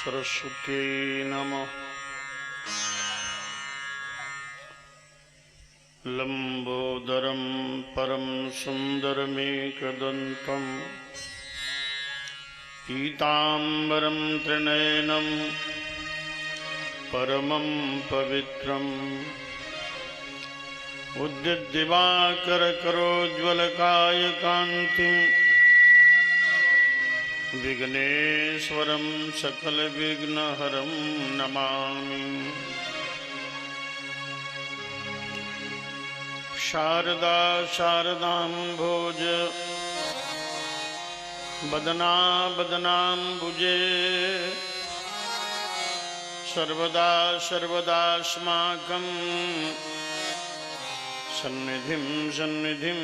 सरस्वत्यै नमः। लंबोदरं परं सुंदरमेकदन्तं पीताम्बरं त्रिनयनं परमं पवित्रम् उद्यद्दिवाकरकरोज्ज्वलकायकान्तिं विघ्नेश्वरं सकलविघ्नहरं नमामि। शारदा शारदाम्भोज वदना वदनाम्बुजे सर्वदा सर्वदास्माकं सन्निधिं सन्निधिं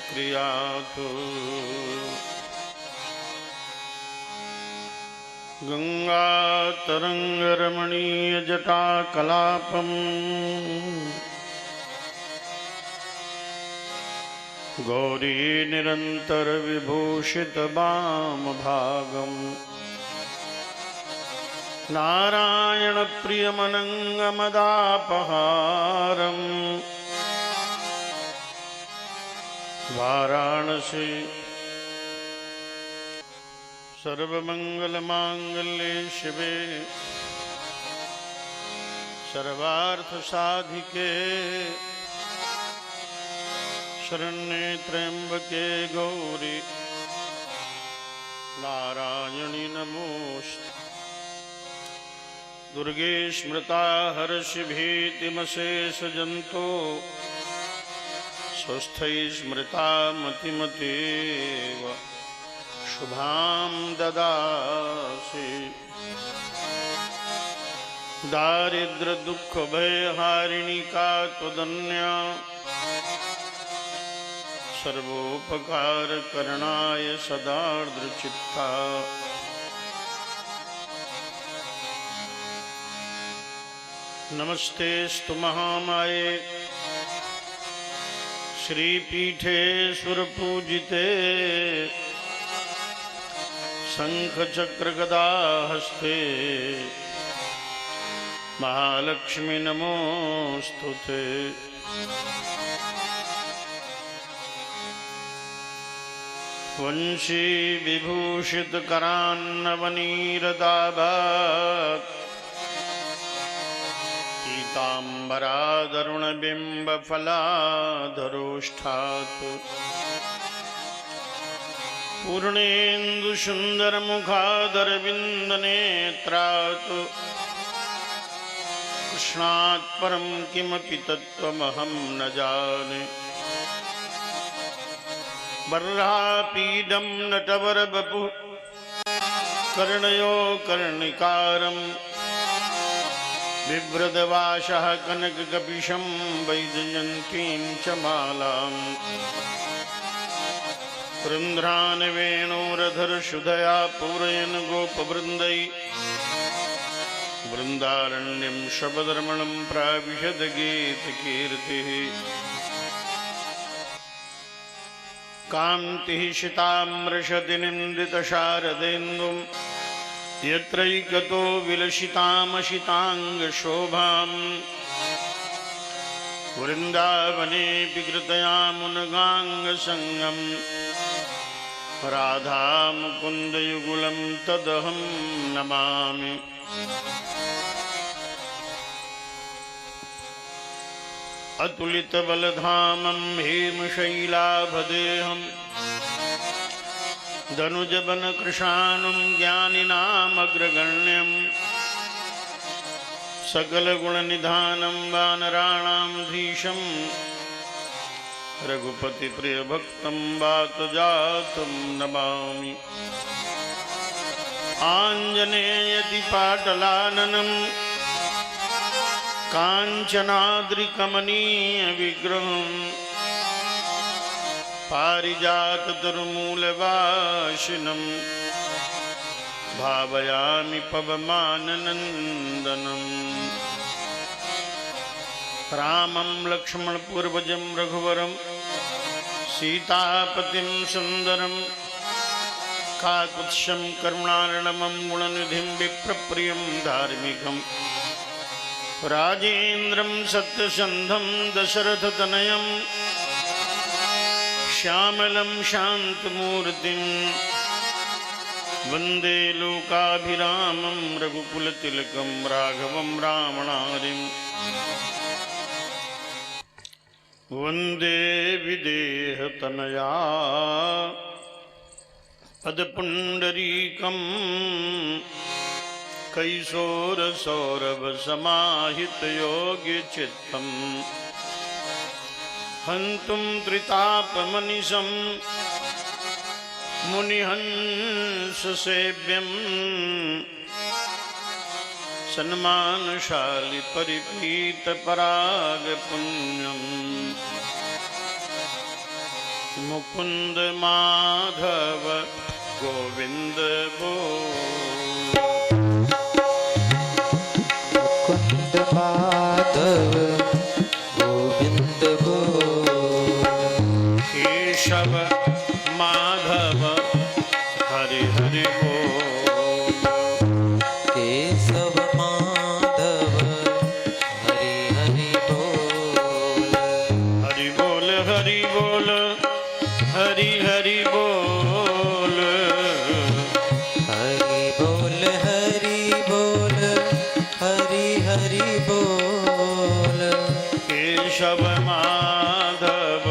क्रियातु। गंगातरंगरमणीयजटाकलापं गौरी निरन्तरविभूषितवामभागम् नारायणप्रियमनङ्गमदापहारम् वाराणसी सर्वमंगलमांगल्ये शिवे सर्वार्थसाधिके शरण्ये त्र्यंबके गौरी नारायणी नमोस्तुते। दुर्गे स्मृता हर्षभीतिमशेषजन्तो स्वस्थै स्मृता मतिमतीव शुभां ददासि। दारिद्र्यदुःखभयहारिणी का त्वदन्या सर्वोपकारकरणाय सदार्द्रचित्ता। नमस्तेस्तु महामाये श्रीपीठे सुरपूजिते शंखचक्रगदाहस्ते महालक्ष्मी नमोस्तुते। वंशी विभूषितकरान्नवनीरदाभात् पीताम्बरादरुणबिम्बफलाधरोष्ठात् पूर्णेन्दुसुन्दरमुखादरविन्दनेत्रात् कृष्णात् परं किमपि तत्त्वमहं न जाने। बर्हापीडं नटवरवपुः कर्णयो कर्णिकारं बिभ्रदवासः कनककपिशं वैजयन्तीं च मालाम् रुन्ध्रान् वेणोरधरसुधया पूरयन् गोपवृन्दै वृन्दारण्यं शबदरमणं प्राविशद्गीतकीर्तिः। कान्तिः शिताम्रशति निन्दितशारदेन्दुं यत्रैकतो विलसितामशिताङ्गशोभाम् वृन्दावनेऽपि कृतयामुनगाङ्गसङ्गम् राधामुकुन्दयुगुलं तदहं नमामि। अतुलितबलधामं हेमशैलाभदेहं दनुजवनकृशानुं ज्ञानिनामग्रगण्यं सकलगुणनिधानं वानराणां धीशं रघुपतिप्रियभक्तं वातजातं नमामि। आञ्जनेयदिपाटलाननं काञ्चनाद्रिकमनीयविग्रहं पारिजाततरुमूलवासिनं भावयामि पवमाननन्दनम्। रामं लक्ष्मणपूर्वजं रघुवरं सीतापतिं सुन्दरं काकुत्स्यं करुणार्णवं गुणनिधिं विप्रप्रियं धार्मिकं राजेन्द्रं सत्यसन्धं दशरथतनयं श्यामलं शान्तमूर्तिं वन्दे लोकाभिरामं रघुकुलतिलकं राघवं रामणारिं वन्दे विदेहतनया पदपुण्डरीकं कैशोरसौरभसमाहितयोग्यचित्तं हन्तुं त्रितापमनिशं मुनिहंससेव्यं सन्मानशालि परिपीतपरागपुण्यम् मुकुंद माधव गोविंद बोल। मुकुंद माधव गोविंद बोल। केशव माधव हरि हरि बोल। केशव माधव हरि हरि बोल। हरि बोल हरि बोल हरि हरि बोल। हरि बोल हरि बोल हरि हरि बोल। केशव माधव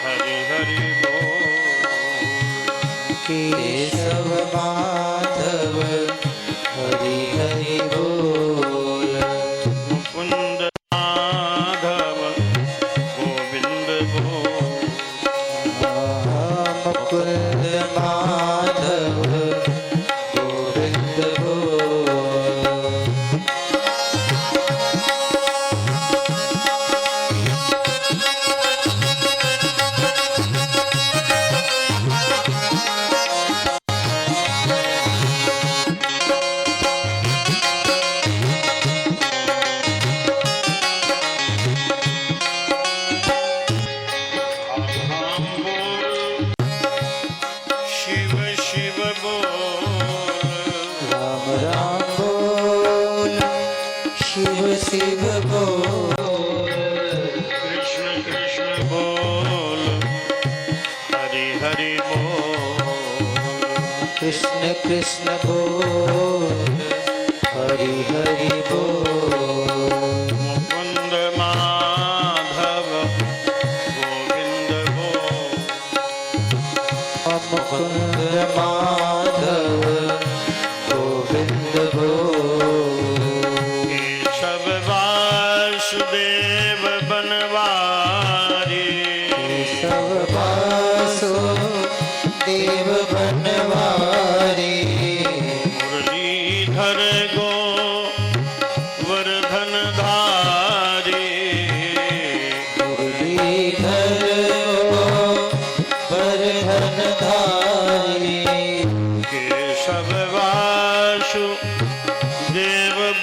हरि हरि बोल। केशव माधव हरि हरि बोल। मुकुंद माधव गोविंद बोल। मुकुंद माधव गोविंद बोल। शिव शिव बोल। राम राम बोल शिव शिव बोल। कृष्ण कृष्ण बोल हरि हरि बोल। कृष्ण कृष्ण बोल हरि हरि बोल। मुकुंद माधव गोविंद बोल। मुकुंद माधव गोविंद बोल। केशव वासुदेव बनवारी। केशव वासुदेव बनवारी। मुरलीधर गोवर्धन धारी। मुरलीधर गोवर्धन धारी। केशव वासुदेव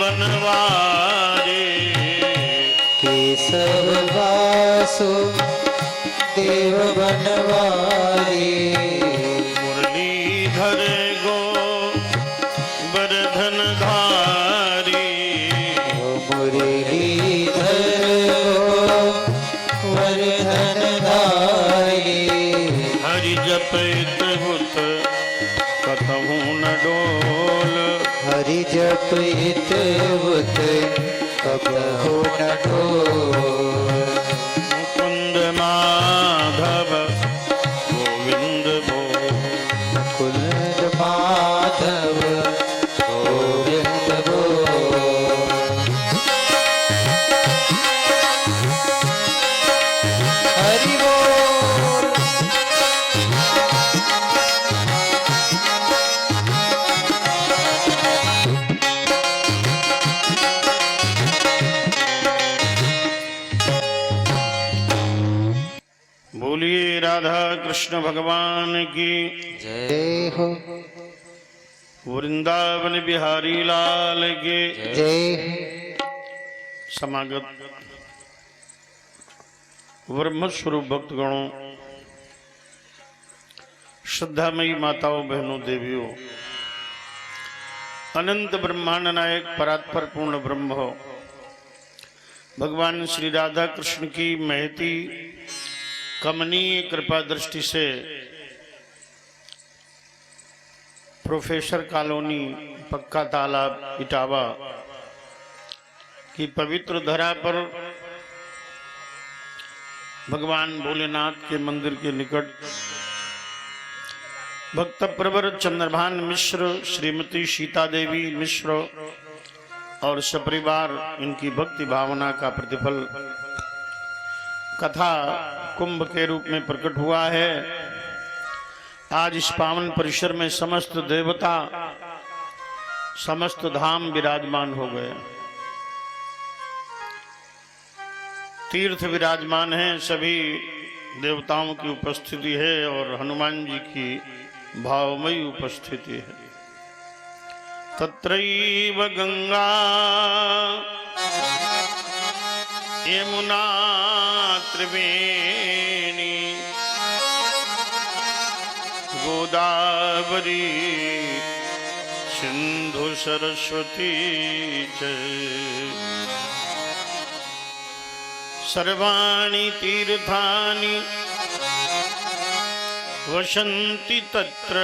बनवारी। केशव वासुदेव बनवारी। मुरलीधर गोवर्धन धारी। मुरलीधर गोवर्धन धारी। हरि जपैत हुत कतहु न डोल। हरि जपित हुत कबहु न डोल। मुकुंद माधव गोविंद बोल। मुकुंद माधव गोविंद बोल। हरि बोल। बोलिए राधा कृष्ण भगवान की जय हो। वृंदावन बिहारी लाल के जय समागत ब्रह्म स्वरूप भक्तगणों, श्रद्धामयी माताओं, बहनों, देवियों, अनंत ब्रह्मांड नायक परात्पर पूर्ण ब्रह्म हो भगवान श्री राधा कृष्ण की महती कमनीय कृपा दृष्टि से प्रोफेसर कॉलोनी, पक्का तालाब, इटावा की पवित्र धरा पर भगवान भोलेनाथ के मंदिर के निकट भक्त प्रवर चंद्रभान मिश्र, श्रीमती सीता देवी मिश्र और सपरिवार इनकी भक्ति भावना का प्रतिफल कथा कुंभ के रूप में प्रकट हुआ है। आज इस पावन परिसर में समस्त देवता, समस्त धाम विराजमान हो गए, तीर्थ विराजमान हैं, सभी देवताओं की उपस्थिति है और हनुमान जी की भावमयी उपस्थिति है। तत्रैव गंगा यमुना त्रिवेणी गोदावरी सिंधु सरस्वती च सर्वाणि तीर्थानि वसन्ति तत्र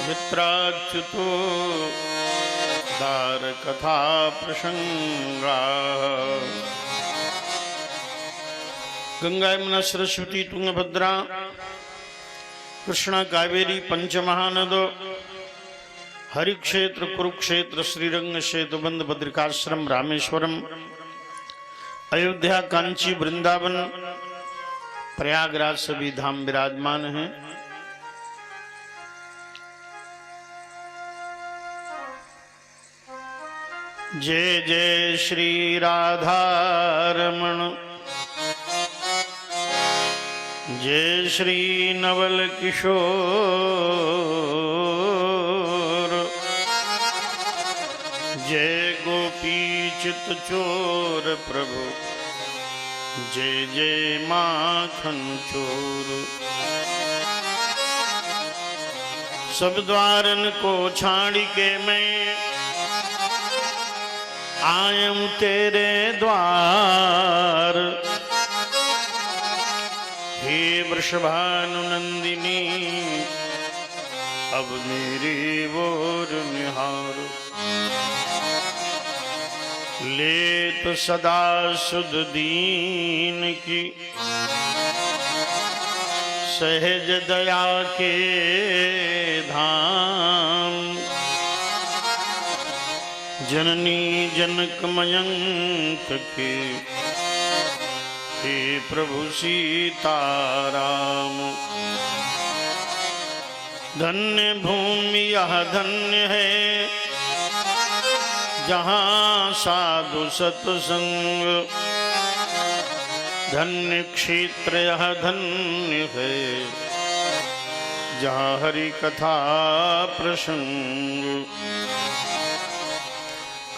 मित्राच्युतो दार कथा प्रसंगा। गंगा, यमुना, सरस्वती, तुंगभद्रा, कृष्णा, कावेरी पंचमहानदो, हरिक्षेत्र, कुरुक्षेत्र, श्रीरंग, सेतुबंध, बद्रिकाश्रम, रामेश्वरम, अयोध्या, कांची, वृंदावन, प्रयागराज सभी धाम विराजमान हैं। जय जय श्री राधा रमण, जय श्री नवल किशोर, जय गोपी चित चोर प्रभु, जय जय माखन चोर। सब द्वारन को छाड़ी के मैं आयम तेरे द्वार, हे वृषभानुनंदिनी अब मेरी ओर निहार। ले तो सदा सुध दीन की सहज दया के धाम, जननी जनक मयंक के हे प्रभु सीताराम। धन्य भूमि यह धन्य है जहाँ साधु सत्संग, धन्य क्षेत्र यह धन्य है जहाँ हरि कथा प्रसंग।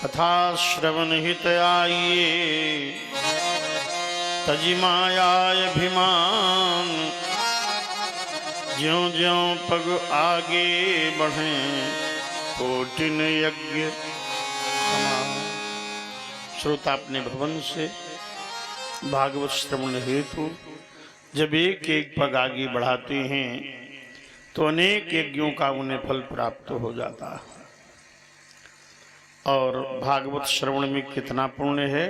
कथा श्रवण हित आइए तजी मायाय अभिमान, ज्यों ज्यों पग आगे बढ़ें कोटिन यज्ञ समान। श्रोता अपने भवन से भागवत श्रवण हेतु जब एक एक पग आगे बढ़ाते हैं तो अनेक यज्ञों का उन्हें फल प्राप्त हो जाता है। और भागवत श्रवण में कितना पुण्य है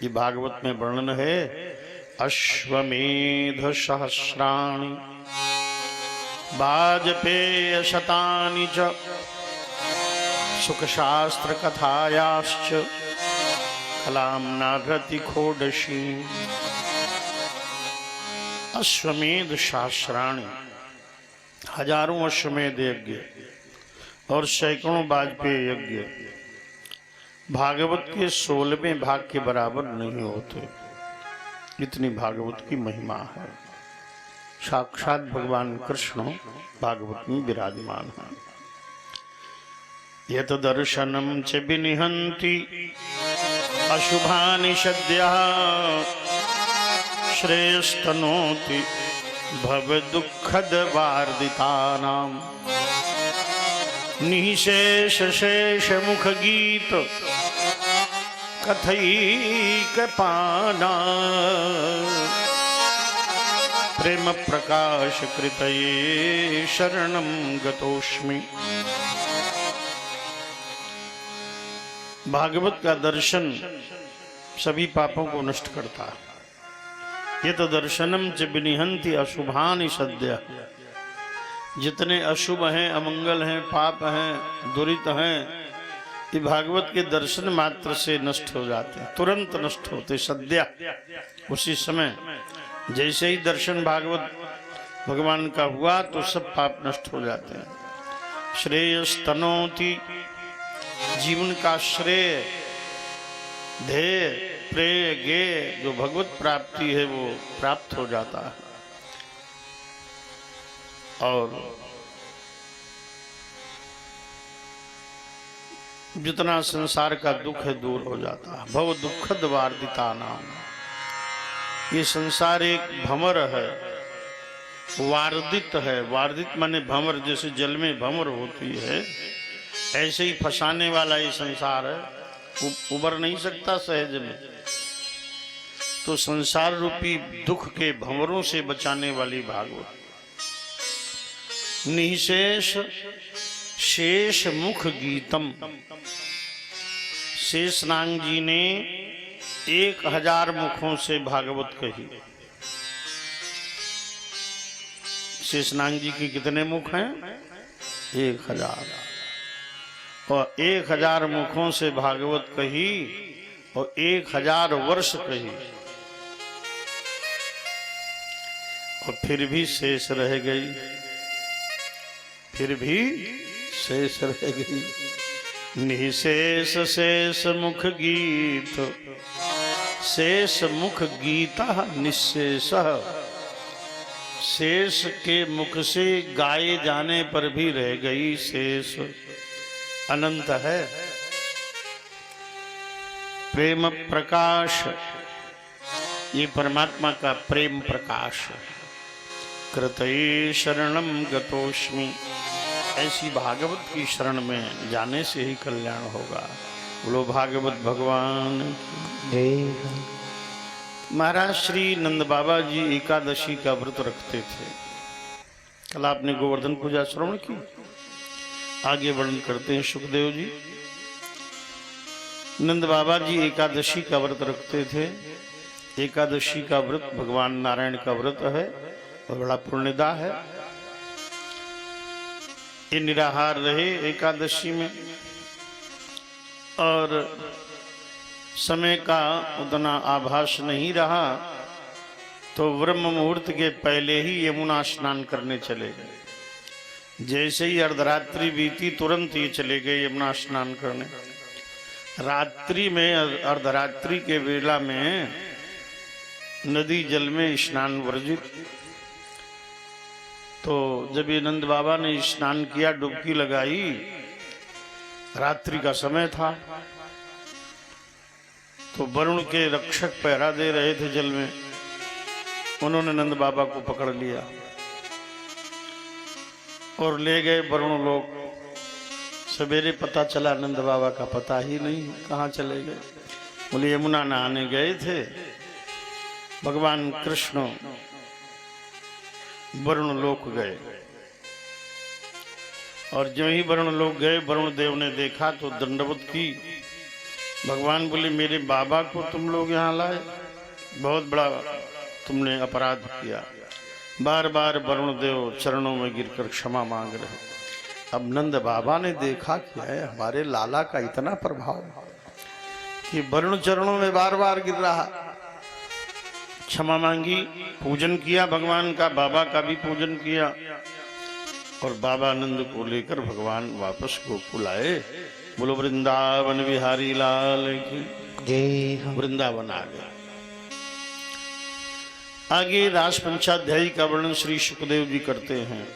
ये भागवत में वर्णन है। अश्वमेध सहस्राणि वाजपेय शतानि च सुखशास्त्र कथायाश्च कलाम्नाभृति खोडशी। अश्वमेध सहस्राणि, हजारों अश्वमेध यज्ञ और सैकड़ों वाजपेय यज्ञ भागवत के 16वें भाग के बराबर नहीं होते। इतनी भागवत की महिमा है। साक्षात भगवान कृष्ण भागवत में विराजमान है। यत दर्शनम च विनिहन्ति अशुभानि सद्यः श्रेयस्तनोति भव दुखद वार्दितानां निशेष शेष मुख गीत कथैक पाना प्रेम प्रकाश कृतये शरणं गतोस्मि। भागवत का दर्शन सभी पापों को नष्ट करता है। ये तो दर्शनम च विनिहंति अशुभानि सद्य। जितने अशुभ हैं, अमंगल हैं, पाप हैं, दुरित हैं, ये भागवत के दर्शन मात्र से नष्ट हो जाते हैं, तुरंत नष्ट होते सद्य, उसी समय। जैसे ही दर्शन भागवत भगवान का हुआ तो सब पाप नष्ट हो जाते हैं। श्रेयस्तनोति, जीवन का श्रेय, ध्येय, प्रेय, गेय जो भगवत प्राप्ति है वो प्राप्त हो जाता है और जितना संसार का दुख है दूर हो जाता है। भव दुखद वार्दिता नाम। ये संसार एक भंवर है, वार्दित है। वार्दित माने भंवर, जैसे जल में भंवर होती है ऐसे ही फंसाने वाला ये संसार है, उबर नहीं सकता सहज में। तो संसार रूपी दुख के भंवरों से बचाने वाली भागवत। निशेष शेष मुख गीतम। शेषनाग जी ने 1000 मुखों से भागवत कही। शेषनाग जी के कितने मुख हैं? 1000। और 1000 मुखों से भागवत कही और 1000 वर्ष कही और फिर भी शेष रह गई, फिर भी शेष रह गई। निशेष शेष मुख गीत, शेष मुख गीता निशेष। शेष के मुख से गाए जाने पर भी रह गई, शेष अनंत है। प्रेम प्रकाश, ये परमात्मा का प्रेम प्रकाश। कृतये शरणं गतोस्मि। ऐसी भागवत की शरण में जाने से ही कल्याण होगा। बोलो भागवत भगवान की। महाराज श्री नंद बाबा जी एकादशी का व्रत रखते थे। कल आपने गोवर्धन पूजा श्रवण की। आगे वर्णन करते हैं सुखदेव जी। नंद बाबा जी एकादशी का व्रत रखते थे। एकादशी का व्रत भगवान नारायण का व्रत है और बड़ा पुण्यदा है। ये निराहार रहे एकादशी में और समय का उतना आभास नहीं रहा तो ब्रह्म मुहूर्त के पहले ही यमुना स्नान करने चले गए। जैसे ही अर्धरात्रि बीती तुरंत ये चले गए यमुना स्नान करने। रात्रि में, अर्धरात्रि के वेला में नदी जल में स्नान वर्जित। तो जब ये नंद बाबा ने स्नान किया, डुबकी लगाई, रात्रि का समय था, तो वरुण के रक्षक पहरा दे रहे थे जल में। उन्होंने नंद बाबा को पकड़ लिया और ले गए वरुण लोग। सवेरे पता चला नंद बाबा का पता ही नहीं, कहाँ चले गए। बोले यमुना नहाने गए थे। भगवान कृष्ण वरुण लोक गए और जो ही वरुण लोक गए, वरुण देव ने देखा तो दंडवत की। भगवान बोले मेरे बाबा को तुम लोग यहाँ लाए, बहुत बड़ा तुमने अपराध किया। बार बार वरुण देव चरणों में गिरकर क्षमा मांग रहे। अब नंद बाबा ने देखा क्या है हमारे लाला का इतना प्रभाव कि वरुण चरणों में बार बार गिर रहा। क्षमा मांगी, पूजन किया भगवान का, बाबा का भी पूजन किया और बाबा नंद को लेकर भगवान वापस गोकुल आए। बोलो वृंदावन बिहारी लाल की जय। वृंदावन आ गए। आगे रास पंचाध्यायी का वर्णन श्री सुखदेव जी करते हैं।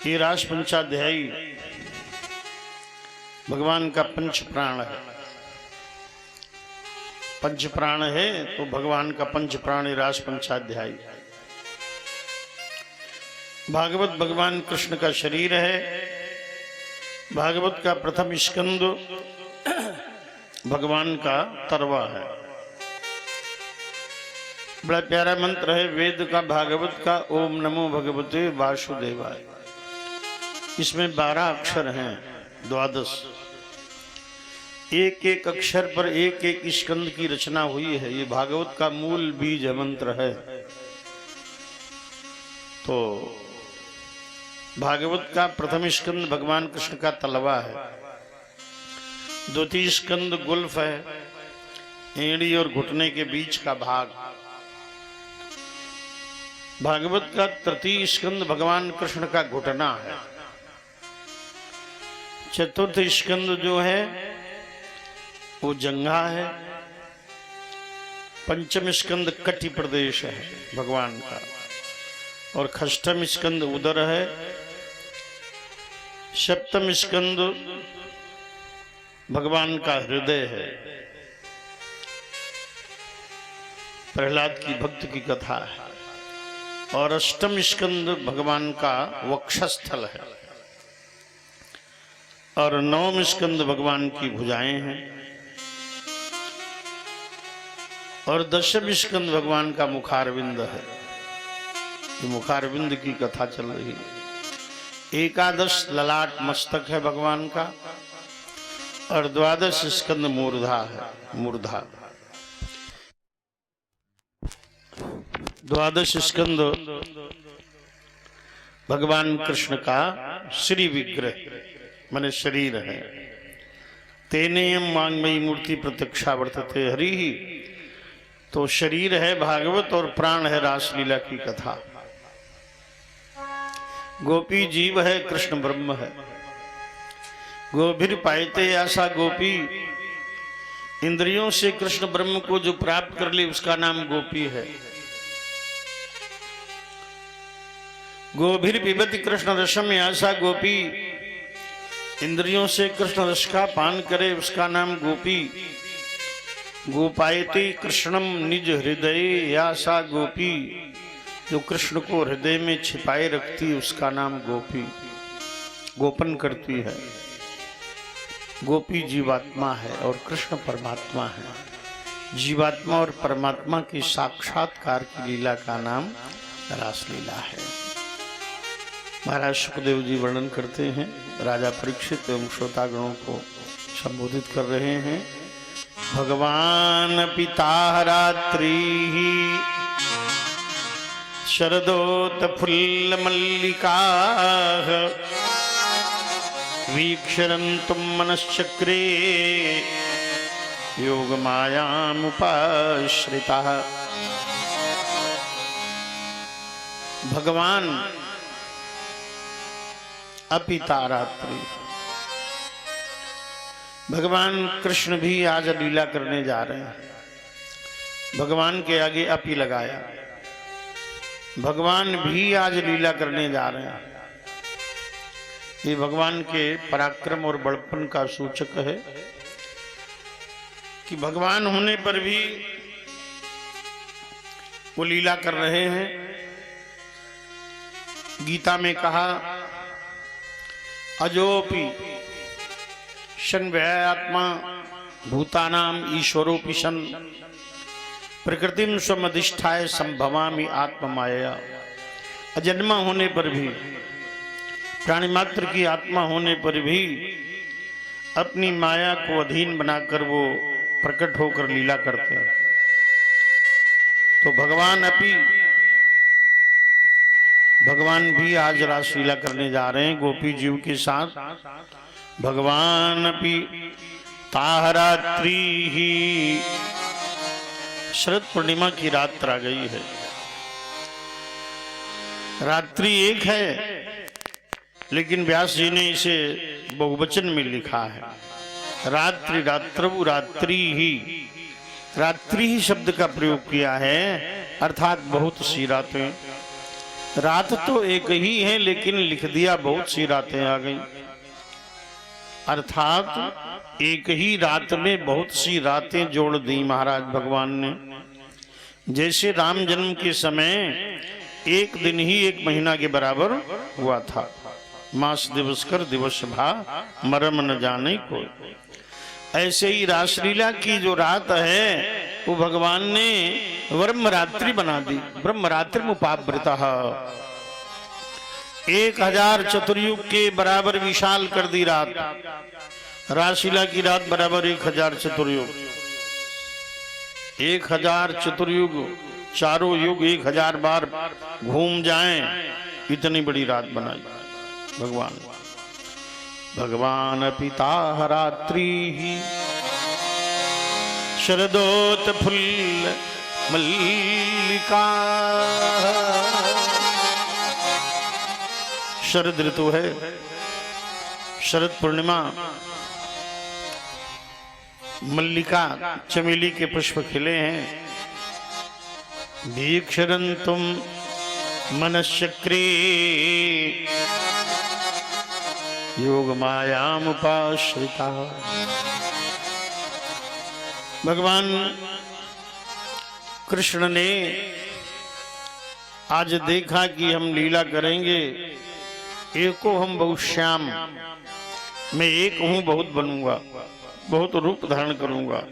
ये रास पंचाध्यायी भगवान का पंच प्राण है। पंच प्राण है तो भगवान का पंच प्राण रास पंचाध्यायी। भागवत भगवान कृष्ण का शरीर है। भागवत का प्रथम स्कंद भगवान का तरवा है। बड़ा प्यारा मंत्र है वेद का, भागवत का, ओम नमो भगवते वासुदेवाय। इसमें 12 अक्षर हैं, 12। एक एक अक्षर पर एक एक स्कंद की रचना हुई है। ये भागवत का मूल बीज मंत्र है। तो भागवत का प्रथम स्कंद भगवान कृष्ण का तलवा है। द्वितीय स्कंद गुल्फ है, एड़ी और घुटने के बीच का भाग। भागवत का तृतीय स्कंद भगवान कृष्ण का घुटना है। चतुर्थ स्कंद जो है वो जंघा है। पंचम स्कंद कटि प्रदेश है भगवान का, और षष्ठम स्कंद उदर है। सप्तम स्कंद भगवान का हृदय है। प्रहलाद की भक्त की कथा है। और अष्टम स्कंद भगवान का वक्षस्थल है। और नवम स्कंद भगवान की भुजाएं हैं। और दशम स्कंद भगवान का मुखारविंद है। ये मुखारविंद की कथा चल रही है। एकादश ललाट मस्तक है भगवान का, और 12 स्कंद मूर्धा है। मूर्धा 12 स्कंद भगवान कृष्ण का श्री विग्रह माने शरीर है। तेनेयम मांगमयी मूर्ति प्रत्यक्षा वर्तते हरि। तो शरीर है भागवत और प्राण है रासलीला की कथा। गोपी जीव है, कृष्ण ब्रह्म है। गोभिर पायते आशा गोपी। इंद्रियों से कृष्ण ब्रह्म को जो प्राप्त कर ले उसका नाम गोपी है। गोभिर पिबति कृष्ण रसम आशा गोपी। इंद्रियों से कृष्ण रस का पान करे उसका नाम गोपी। गोपायते कृष्णम निज हृदय आशा गोपी। जो कृष्ण को हृदय में छिपाए रखती उसका नाम गोपी। गोपन करती है। गोपी जीवात्मा है और कृष्ण परमात्मा है। जीवात्मा और परमात्मा की साक्षात्कार की लीला का नाम रासलीला है। महाराज सुखदेव जी वर्णन करते हैं, राजा परीक्षित एवं श्रोतागणों को संबोधित कर रहे हैं। भगवान पिता रात्रि शरदोत फुल्ल मल्लिका वीक्षरन्तुम मनश्चक्रे योग मायामुपाश्रिता। भगवान अपिता रात्रि। भगवान कृष्ण भी आज लीला करने जा रहे हैं। भगवान के आगे अपी लगाया। भगवान भी आज लीला करने जा रहे हैं। ये भगवान के पराक्रम और बड़पन का सूचक है कि भगवान होने पर भी वो लीला कर रहे हैं। गीता में कहा अजोपि शन व्यात्मा भूतानाम ईश्वरोपि शन प्रकृतिम स्वमधिष्ठाय संभवामि आत्ममाया। अजन्मा होने पर भी, प्राणी मात्र की आत्मा होने पर भी अपनी माया को अधीन बनाकर वो प्रकट होकर लीला करते हैं। तो भगवान भी आज रासलीला करने जा रहे हैं गोपी जीव के साथ। भगवान अपि ताहरात्रि ही। शरद पूर्णिमा की रात आ गई है। रात्रि एक है, लेकिन व्यास जी ने इसे बहुवचन में लिखा है। रात्रि रात्रवु रात्रि ही। रात्रि ही शब्द का प्रयोग किया है, अर्थात बहुत सी रातें। रात तो एक ही है, लेकिन लिख दिया बहुत सी रातें आ गई। अर्थात एक ही रात में बहुत सी रातें जोड़ दी महाराज भगवान ने। जैसे राम जन्म के समय एक दिन ही 1 महीना के बराबर हुआ था। मास दिवस कर दिवस भा मरम न जाने को। ऐसे ही रासलीला की जो रात है वो भगवान ने ब्रह्मरात्रि बना दी। ब्रह्मरात्रि मुपावृता 1000 चतुर्युग के बराबर विशाल कर दी रात। रासलीला की रात बराबर 1000 चतुर्युग। 1000 चतुर्युग, चारों युग 1000 बार घूम जाएं, इतनी बड़ी रात बनाई भगवान। भगवान पिता रात्रि शरदोत फुल्ल मल्लिका। शरद ऋतु है, शरद पूर्णिमा, मल्लिका चमेली के पुष्प खिले हैं। भीक्षरन तुम मनश्चक्रे योग मायाम उपाश्रिता। भगवान कृष्ण ने आज देखा कि हम लीला करेंगे, एको हम बहुत श्याम, मैं एक हूं बहुत बनूंगा, बहुत रूप धारण करूंगा,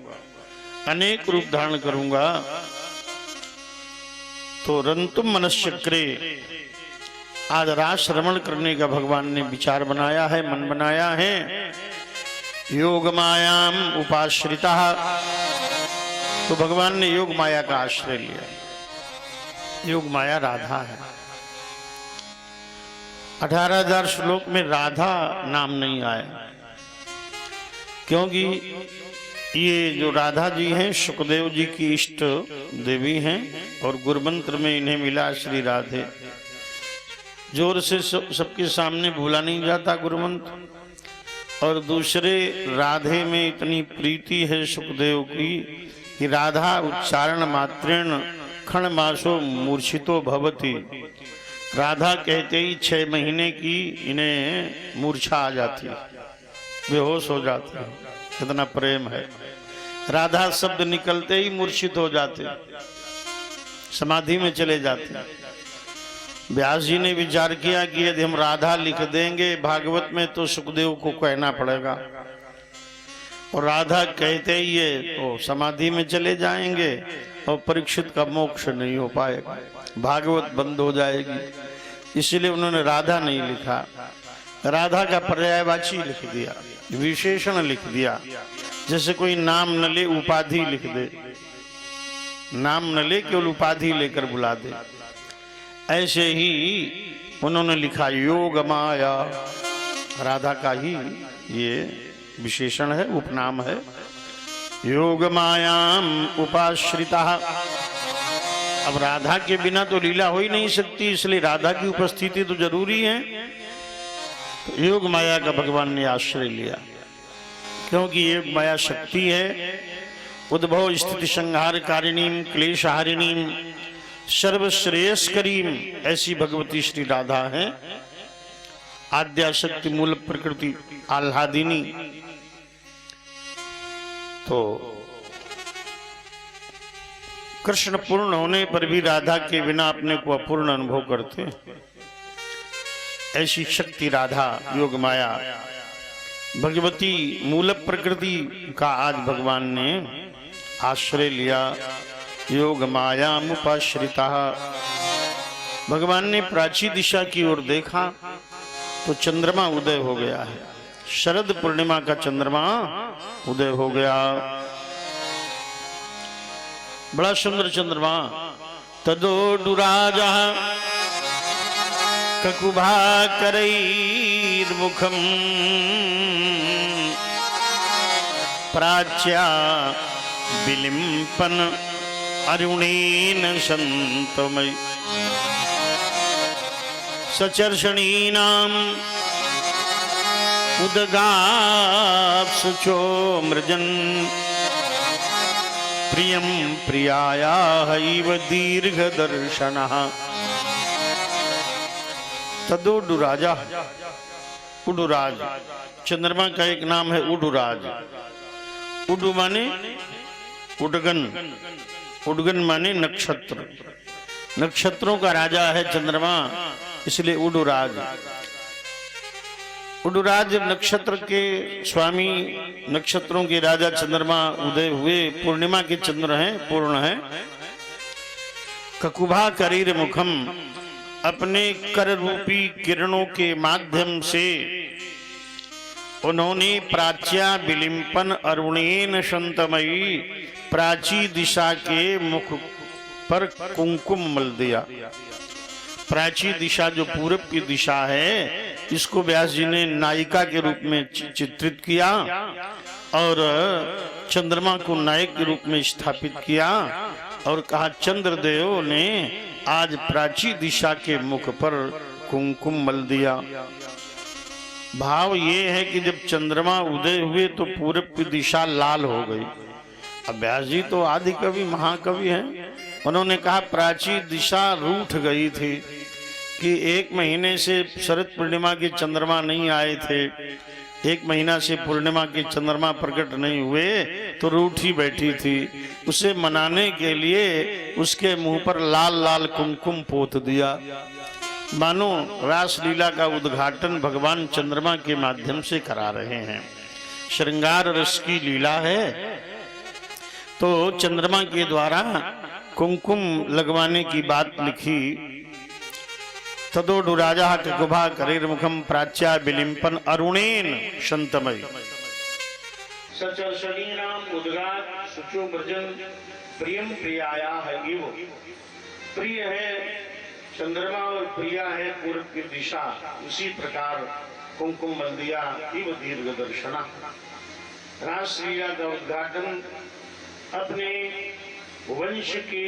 अनेक रूप धारण करूंगा। तो रंतुम मनश्चक्रे, आज रास रमण करने का भगवान ने विचार बनाया है, मन बनाया है। योग मायाम उपाश्रिता, तो भगवान ने योग माया का आश्रय लिया। योग माया राधा है। 18,000 श्लोक में राधा नाम नहीं आया, क्योंकि ये जो राधा जी हैं सुखदेव जी की इष्ट देवी हैं, और गुरुमंत्र में इन्हें मिला श्री राधे। जोर से सबके सामने भूला नहीं जाता गुरुमंत्र। और दूसरे, राधे में इतनी प्रीति है सुखदेव की कि राधा उच्चारण मात्रेण क्षण मासो मूर्छितो भवति। राधा कहते ही 6 महीने की इन्हें मूर्छा आ जाती है, बेहोश हो जाते हैं। कितना प्रेम है। राधा शब्द निकलते ही मूर्छित हो जाते, समाधि में चले जाते। व्यास जी ने विचार किया कि यदि हम राधा लिख देंगे भागवत में तो सुखदेव को कहना पड़ेगा, और राधा कहते ही ये तो समाधि में चले जाएंगे और परीक्षित का मोक्ष नहीं हो पाएगा, भागवत बंद हो जाएगी। इसलिए उन्होंने राधा नहीं लिखा, राधा का पर्यायवाची लिख दिया, विशेषण लिख दिया। जैसे कोई नाम न ले उपाधि लिख दे, नाम न ले केवल उपाधि लेकर बुला दे, ऐसे ही उन्होंने लिखा योग माया। राधा का ही ये विशेषण है, उपनाम है। योग मायाम उपाश्रिता। अब राधा के बिना तो लीला हो ही नहीं सकती, इसलिए राधा की उपस्थिति तो जरूरी है। तो योग माया का भगवान ने आश्रय लिया, क्योंकि योग माया शक्ति है। उद्भव स्थिति संहार कारिणीम क्लेशहारिणीम सर्वश्रेयस्करीम, ऐसी भगवती श्री राधा है। आद्याशक्ति मूल प्रकृति आह्लादिनी। तो कृष्ण पूर्ण होने पर भी राधा के बिना अपने को अपूर्ण अनुभव करते, ऐसी शक्ति राधा योग माया भगवती मूल प्रकृति का आज भगवान ने आश्रय लिया। योग माया मुपाश्रिता। भगवान ने प्राची दिशा की ओर देखा तो चंद्रमा उदय हो गया है। शरद पूर्णिमा का चंद्रमा उदय हो गया, बड़ा सुंदर चंद्रमा। तदोडुराजा ककुभा करैर्मुखम प्राच्या विलिम्पन अरुणेन संतमय सचर्षणीनाम् उदगाप्सुचो मृजन् प्रियं प्रियायाः इव दीर्घदर्शनः। तदोडुराजा, उडुराज चंद्रमा का एक नाम है उडुराज। उडु माने उडगन, उडगन माने नक्षत्र। नक्षत्रों का राजा है चंद्रमा, इसलिए उडुराज। उडुराज नक्षत्र के स्वामी, नक्षत्रों के राजा चंद्रमा उदय हुए, पूर्णिमा के चंद्र हैं, पूर्ण है। ककुभा करीर मुखम, अपने कर रूपी किरणों के माध्यम से उन्होंने प्राच्या विलिंपन अरुणेन शंतमयी, प्राची दिशा के मुख पर कुंकुम मल दिया। प्राची दिशा जो पूरब की दिशा है, इसको व्यास जी ने नायिका के रूप में चित्रित किया और चंद्रमा को नायक के रूप में स्थापित किया और कहा चंद्रदेव ने आज प्राची दिशा के मुख पर कुंकुम मल दिया। भाव ये है कि जब चंद्रमा उदय हुए तो पूरब की दिशा लाल हो गई। अब व्यास जी तो आदि कवि, महाकवि हैं, उन्होंने कहा प्राची दिशा रूठ गई थी कि एक महीने से शरद पूर्णिमा के चंद्रमा नहीं आए थे, एक महीना से पूर्णिमा के चंद्रमा प्रकट नहीं हुए तो रूठी बैठी थी। उसे मनाने के लिए उसके मुंह पर लाल लाल कुमकुम पोत दिया, मानो रासलीला का उद्घाटन भगवान चंद्रमा के माध्यम से करा रहे हैं। श्रृंगार रस की लीला है, तो चंद्रमा के द्वारा कुमकुम लगवाने की बात लिखी। तदोडुराजा ककुभा करीर मुखम प्राच्या विलिंपन अरुणेन शंतमय। सचल शरीराम उद्गात सुचो ब्रजन प्रियम प्रियाया है इव। प्रिय है चंद्रमा और प्रिया है पूर्व की दिशा, उसी प्रकार कुमकुम मल दिया इव दीर्घ दर्शना। रासलीला का उद्घाटन अपने वंश के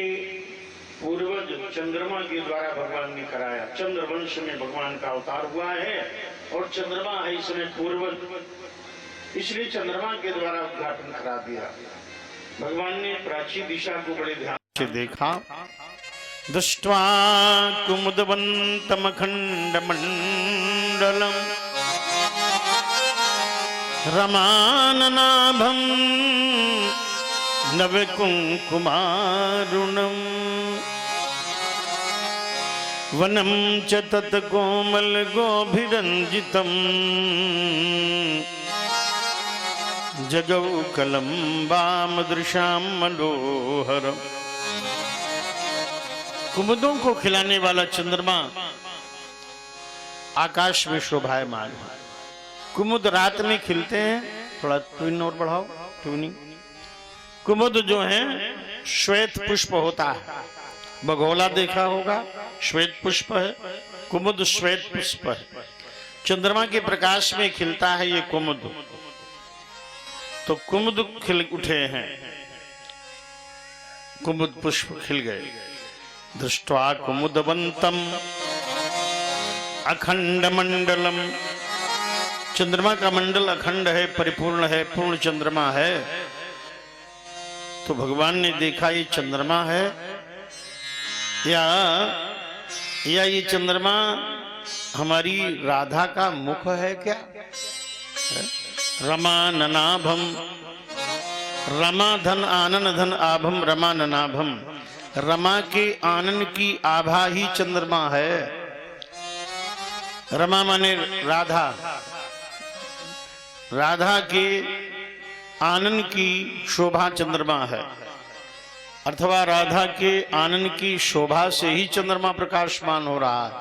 पूर्वज चंद्रमा के द्वारा भगवान ने कराया। चंद्र वंश में भगवान का अवतार हुआ है और चंद्रमा है इसमें पूर्वज, इसलिए चंद्रमा के द्वारा उद्घाटन करा दिया। भगवान ने प्राची दिशा को बड़े ध्यान से देखा। दृष्ट्वा कुमुदवंतम खंड मंडलम रमाननाभम नव कुंकुमारुणम वनम च तत् कोमल गोभिरंजितम जगौ कलम्बाम दृशाम मनोहर। कुमुदों को खिलाने वाला चंद्रमा आकाश में शोभायमान है। कुमुद रात में खिलते हैं, थोड़ा ट्यून और बढ़ाओ, ट्यूनिंग। कुमुद जो है श्वेत पुष्प होता है, बगोला देखा होगा, श्वेत पुष्प है, कुमुद श्वेत पुष्प है। चंद्रमा के प्रकाश में खिलता है ये कुमुद, तो कुमुद खिल उठे हैं, कुमुद पुष्प खिल गए। दृष्ट्वा कुमुदवंतम अखंड मंडलम, चंद्रमा का मंडल अखंड है, परिपूर्ण है, पूर्ण चंद्रमा है। तो भगवान ने देखा ये चंद्रमा है या ये चंद्रमा हमारी राधा का मुख है क्या? रमा ननाभम, रमा धन आनन धन आभम रमा ननाभम। रमा के आनन की आभा ही चंद्रमा है। रमा माने राधा, राधा के आनन की शोभा चंद्रमा है, अथवा राधा के आनन की शोभा से ही चंद्रमा प्रकाशमान हो रहा है।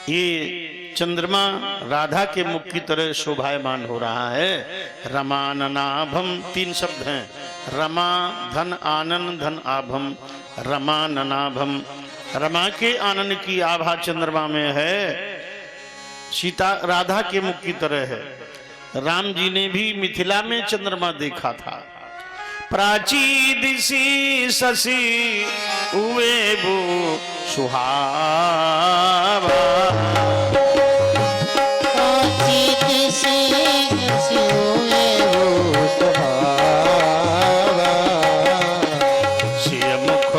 ये चंद्रमा राधा के मुख की तरह शोभायमान हो रहा है। रमाननाभम, तीन शब्द हैं, रमा धन आनन धन आभम, रमाननाभम। रमा के आनन की आभा चंद्रमा में है, सीता राधा के मुख की तरह है। राम जी ने भी मिथिला में चंद्रमा देखा था। प्राची दिशी शशि उवे वो सुहावा, प्राची दिशी शशि उवे वो सुहावा। सिय मुख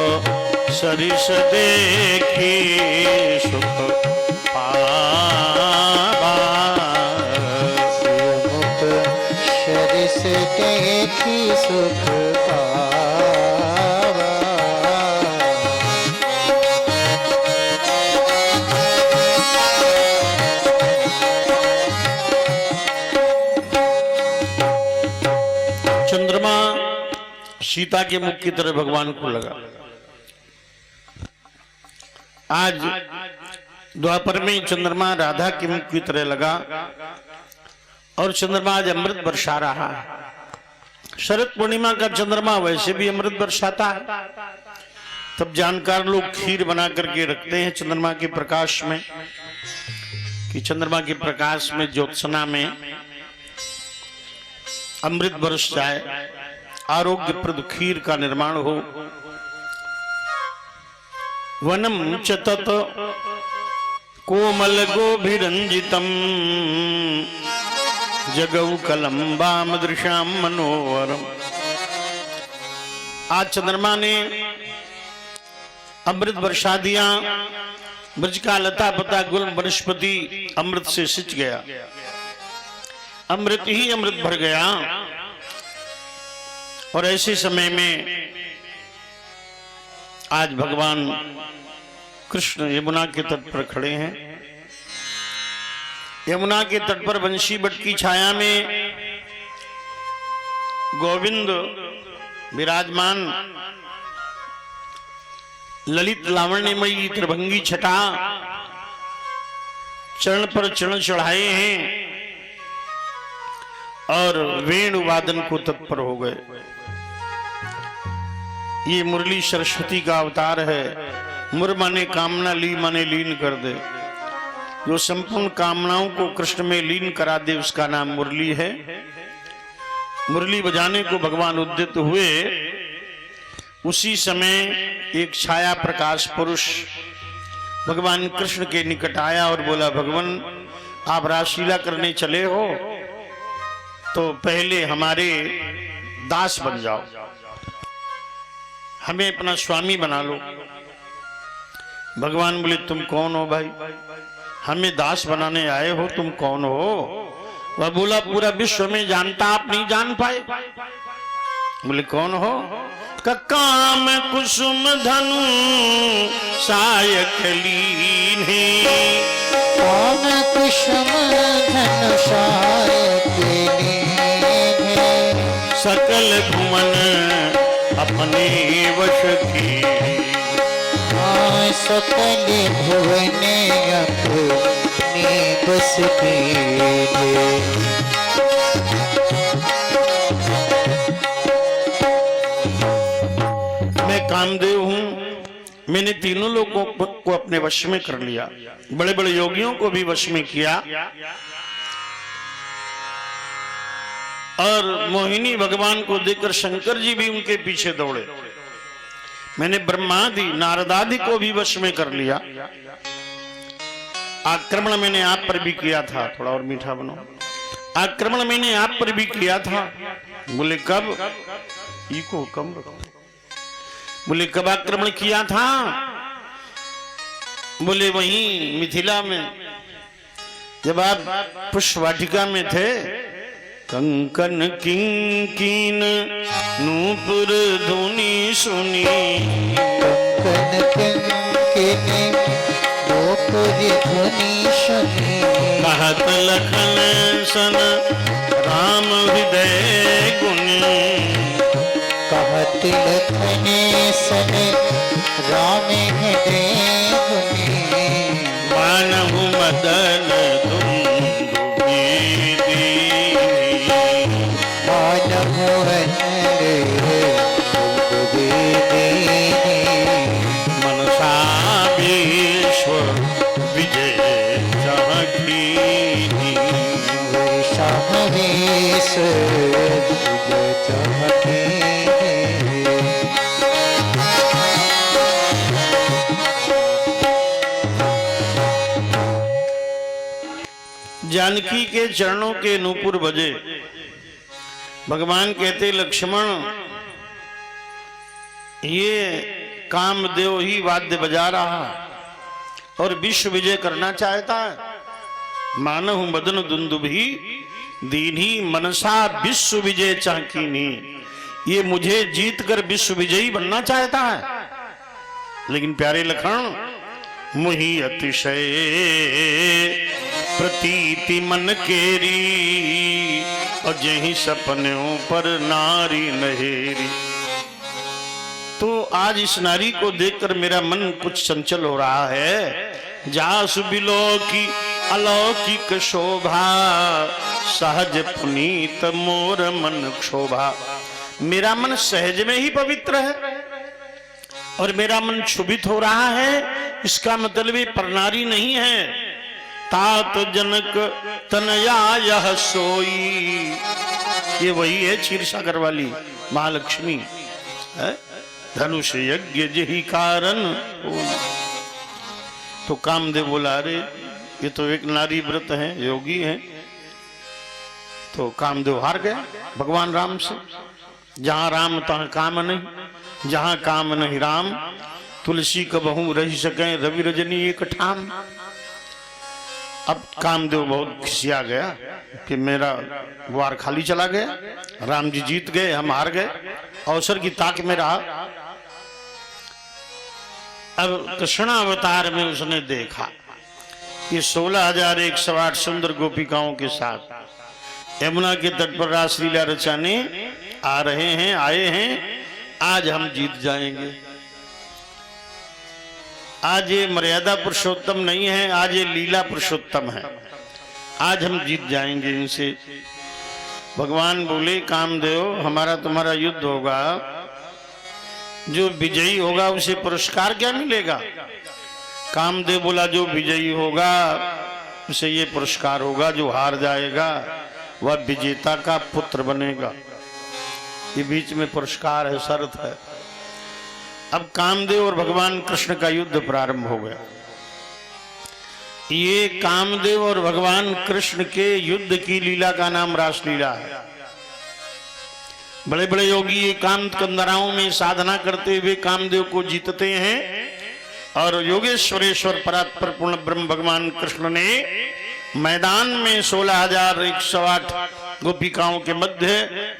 सरिस देखी सुख पावा, सिय मुख सरिस देखी सुख पावा। सीता के मुख की तरह भगवान को लगा। आज द्वापर में चंद्रमा राधा के मुख की तरह लगा और चंद्रमा आज अमृत बरसा रहा है। शरद पूर्णिमा का चंद्रमा वैसे भी अमृत बरसाता है। तब जानकार लोग खीर बना करके रखते हैं चंद्रमा के प्रकाश में, कि चंद्रमा के प्रकाश में ज्योत्सना में अमृत बरस जाए, आरोग्यप्रद खीर का निर्माण हो। वनम च तत कोमल गोभिरंजितम जगौ कलम्बाम दृश्याम मनोवरम। आज चंद्रमा ने अमृत बरसा दिया। ब्रज का लता पता गुल वनस्पति अमृत से सिंच गया, अमृत ही अमृत भर गया। और ऐसे समय में आज भगवान कृष्ण यमुना के तट पर खड़े हैं। यमुना के तट पर बंशी बट की छाया में गोविंद विराजमान, ललित लावण्यमयी त्रिभंगी छटा चरण पर चरण चढ़ाए हैं और वेणु वादन को तत्पर हो गए। ये मुरली सरस्वती का अवतार है। मुर माने कामना, ली माने लीन कर दे। जो संपूर्ण कामनाओं को कृष्ण में लीन करा दे उसका नाम मुरली है। मुरली बजाने को भगवान उद्यत हुए। उसी समय एक छाया प्रकाश पुरुष भगवान कृष्ण के निकट आया और बोला, भगवान आप रासलीला करने चले हो तो पहले हमारे दास बन जाओ, हमें अपना स्वामी बना लो। भगवान बोले, तुम कौन हो भाई, हमें दास बनाने आए हो, तुम कौन हो? वह बोला, पूरा विश्व में जानता, आप नहीं जान पाए। बोले, कौन हो? काम कुसुम धनु सायक लीन है। काम कुसुम धनु सायक लीन है। सकल भुवन अपने वश की। सकल भुवन अपने बस की। मैं कामदेव हूं। मैंने तीनों लोगों को अपने वश में कर लिया, बड़े बड़े योगियों को भी वश में किया। और मोहिनी भगवान को देखकर शंकर जी भी उनके पीछे दौड़े। मैंने ब्रह्मादि नारदादि को भी वश में कर लिया। आक्रमण मैंने आप पर भी किया था। थोड़ा और मीठा बनो। आक्रमण मैंने आप पर भी किया था। बोले, कब? इको कम रखो। बोले, कब आक्रमण किया था? बोले, वहीं मिथिला में, जब आप पुष्पवाटिका में थे। कंकन किंकिन नूपुर धुनी सुनी। कंकन किंकिन नूपुर धुनी सुनी। कहत लखन सन राम हृदय गुनी। कहत लखन सन राम हृदय गुनी। मानहु मदन मनसा विश्व विजय चाहती। जानकी के चरणों के नूपुर बजे। भगवान कहते, लक्ष्मण ये कामदेव ही वाद्य बजा रहा और विश्व विजय करना चाहता है। मानहु मदन दुंदुभी दीन्ही मनसा विश्व विजय चाहकीनी। ये मुझे जीत कर विश्व विजयी बनना चाहता है। लेकिन प्यारे लखन, मुहि अतिशय प्रतीति मन केरी। और जही सपनों पर नारी नहेरी। तो आज इस नारी को देखकर मेरा मन कुछ चंचल हो रहा है। जासु बिलो की अलौकिक शोभा, सहज पुनीत मोर मन क्षोभा। मेरा मन सहज में ही पवित्र है और मेरा मन क्षुभित हो रहा है। इसका मतलब ये परनारी नहीं है। तात जनक तनया यह सोई, ये वही है क्षीरसागर वाली महालक्ष्मी है। धनुष यज्ञ यही कारण होई। तो कामदेव बोला, अरे ये तो एक नारी व्रत है, योगी है। तो कामदेव हार गया भगवान राम से। जहां राम तहां काम नहीं, जहां काम नहीं राम। तुलसी कबहू रही सके रवि रजनी एक ठाम। अब कामदेव बहुत खिसिया गया कि मेरा वार खाली चला गया, राम जी जीत गए, हम हार गए। अवसर की ताक में रहा। अब कृष्णा अवतार में उसने देखा कि 16,108 सुंदर गोपिकाओं के साथ यमुना के तट पर रासलीला रचाने आ रहे हैं, आए हैं। आज हम जीत जाएंगे। आज ये मर्यादा पुरुषोत्तम नहीं है, आज ये लीला पुरुषोत्तम है। आज हम जीत जाएंगे इनसे। भगवान बोले, कामदेव हमारा तुम्हारा युद्ध होगा, जो विजयी होगा उसे पुरस्कार क्या मिलेगा? कामदेव बोला, जो विजयी होगा उसे ये पुरस्कार होगा, जो हार जाएगा वह विजेता का पुत्र बनेगा। ये बीच में पुरस्कार है, शर्त है। अब कामदेव और भगवान कृष्ण का युद्ध प्रारंभ हो गया। ये कामदेव और भगवान कृष्ण के युद्ध की लीला का नाम रासलीला है। बड़े बड़े योगी एकांत कंदराओं में साधना करते हुए कामदेव को जीतते हैं और योगेश्वरेश्वर परात्पर पूर्ण ब्रह्म भगवान कृष्ण ने मैदान में 16,108 गोपिकाओं के मध्य